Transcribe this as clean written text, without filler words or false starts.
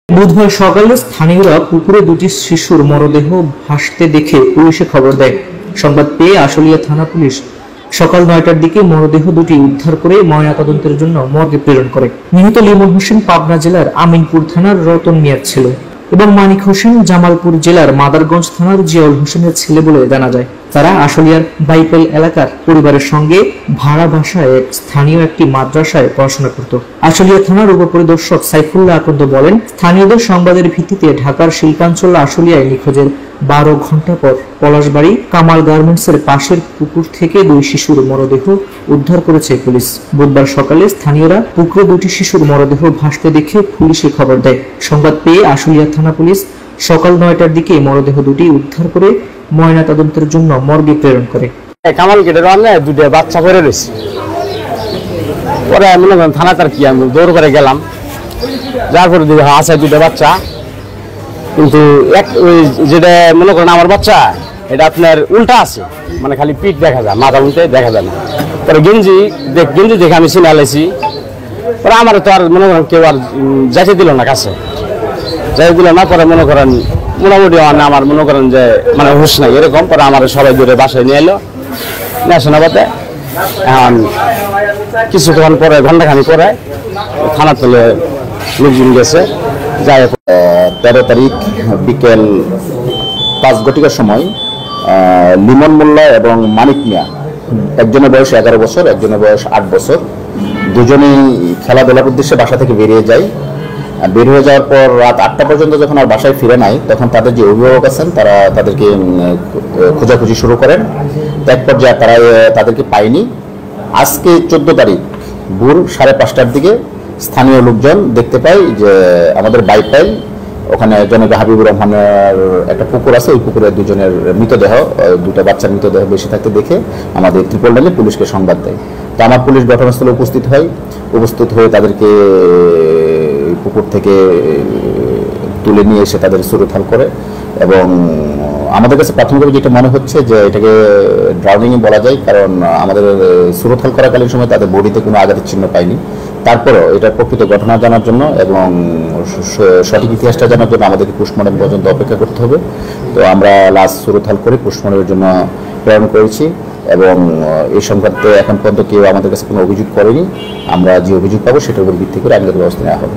বুধবার সকালে স্থানীয়রা পুকুরে দুটি শিশুর মরদেহ ভাসতে দেখে পুলিশে খবর দেয়। সংবাদ পেয়ে আশুলিয়া থানা পুলিশ সকাল ৯টার দিকে মরদেহ দুটি উদ্ধার করে ময়নাতদন্তের জন্য মর্গে প্রেরণ করে। নিহত লিমন হোসেন পাবনা জেলার আমিনপুর থানার রতন মিয়ার ছেলে এবং মানিক হোসেন জামালপুর জেলার মাদারগঞ্জ থানার জিয়াউল হোসেনের ছেলে বলে জানা যায়। তারা আশুলিয়ার বাইপেল এলাকার পরিবারের সঙ্গে ভাড়া বাসায় স্থানীয় একটি মাদ্রাসায় পড়াশোনা করত। আশুলিয়া থানার উপপরিদর্শক সাইফুল্লাহ আকন্দ বলেন, স্থানীয়দের সংবাদের ভিত্তিতে ঢাকার শিল্পাঞ্চল আশুলিয়ায় নিখোঁজের ১২ ঘন্টা পর পলাশবাড়ি কামাল গার্মেন্টসের পাশের পুকুর থেকে দুই শিশুর মরদেহ উদ্ধার করেছে পুলিশ। বুধবার সকালে স্থানীয়রা পুকুরে দুটি শিশুর মরদেহ ভাসতে দেখে পুলিশে খবর দেয়। সংবাদ পেয়ে আশুলিয়া থানা পুলিশ সকাল ৯টার দিকে মরদেহ দুটি উদ্ধার করে ময়নাতদন্তের জন্য মর্গে প্রেরণ করে। কামাল গেটের রান্না দুটো বাচ্চা পড়ে রয়েছে। পরে মনে করেন থানা তার কি আমি দৌড় করে গেলাম, যার পরে দিকে আছে দুটো বাচ্চা, কিন্তু এক ওই যেটা মনে করেন আমার বাচ্চা এটা আপনার উল্টা আছে, মানে খালি পিঠ দেখা যায়, মাথা উল্টে দেখা যায় না। পরে গেঞ্জি দেখে আমি চিনে আলাইছি। পরে আমার তো আর মনে করেন কেউ আর যাইতে দিল না, কাছে যাইতে দিল না। পরে মনে করেন মোটামুটি আমার মনে করেন যে মানে হুশ নাই এরকম। পরে আমার সবাই ধরে বাসায় নিয়ে এলো, নিয়ে আসে না বাতে। এখন কিছুক্ষণ পরে ঘন্টাখানি পরে থানা তুলে লোকজন গেছে। যাই ১৩ তারিখ বিকেল ৫ ঘটিকার সময় লিমন মোল্লা এবং মানিক মিয়া, একজনের বয়স ১১ বছর, একজনের বয়স ৮ বছর, দুজনেই খেলাধুলার উদ্দেশ্যে বাসা থেকে বেরিয়ে যায়। বের হয়ে যাওয়ার পর রাত ৮টা পর্যন্ত যখন আর বাসায় ফিরে নাই, তখন তাদের যে অভিভাবক আছেন তারা তাদেরকে খোঁজাখুঁজি শুরু করেন। এক পর্যায়ে তারা তাদেরকে পায়নি। আজকে ১৪ তারিখ ভোর ৫:৩০টার দিকে স্থানীয় লোকজন দেখতে পায় যে আমাদের বাইপাইল ওখানে জনক হাবিবুর রহমানের একটা পুকুর আছে, ওই পুকুরে দুজনের মৃতদেহ, দুটো বাচ্চার মৃতদেহ বেশি থাকতে দেখে আমাদের ত্রিপল লাইনে পুলিশকে সংবাদ দেয়। তো আমার পুলিশ ঘটনাস্থলে উপস্থিত হয়ে তাদেরকে পুকুর থেকে তুলে নিয়ে এসে তাদের সুরথাল করে। এবং আমাদের কাছে প্রাথমিকভাবে যেটা মনে হচ্ছে যে এটাকে ড্রাউনিংয়ে বলা যায়, কারণ আমাদের সুরথাল করাকালীন সময় তাদের বডিতে কোনো আঘাতের চিহ্ন পাইনি। তারপরেও এটা প্রকৃত ঘটনা জানার জন্য এবং সঠিক ইতিহাসটা জানার জন্য আমাদেরকে পোস্টমর্টম পর্যন্ত অপেক্ষা করতে হবে। তো আমরা লাশ সুরথাল করে পোস্টমর্টমের জন্য প্রেরণ করেছি এবং এই সংক্রান্তে এখন পর্যন্ত কেউ আমাদের কাছে কোনো অভিযোগ করেনি। আমরা যে অভিযোগ পাবো সেটার উপর ভিত্তি করে আইনগত ব্যবস্থা নেওয়া হবে।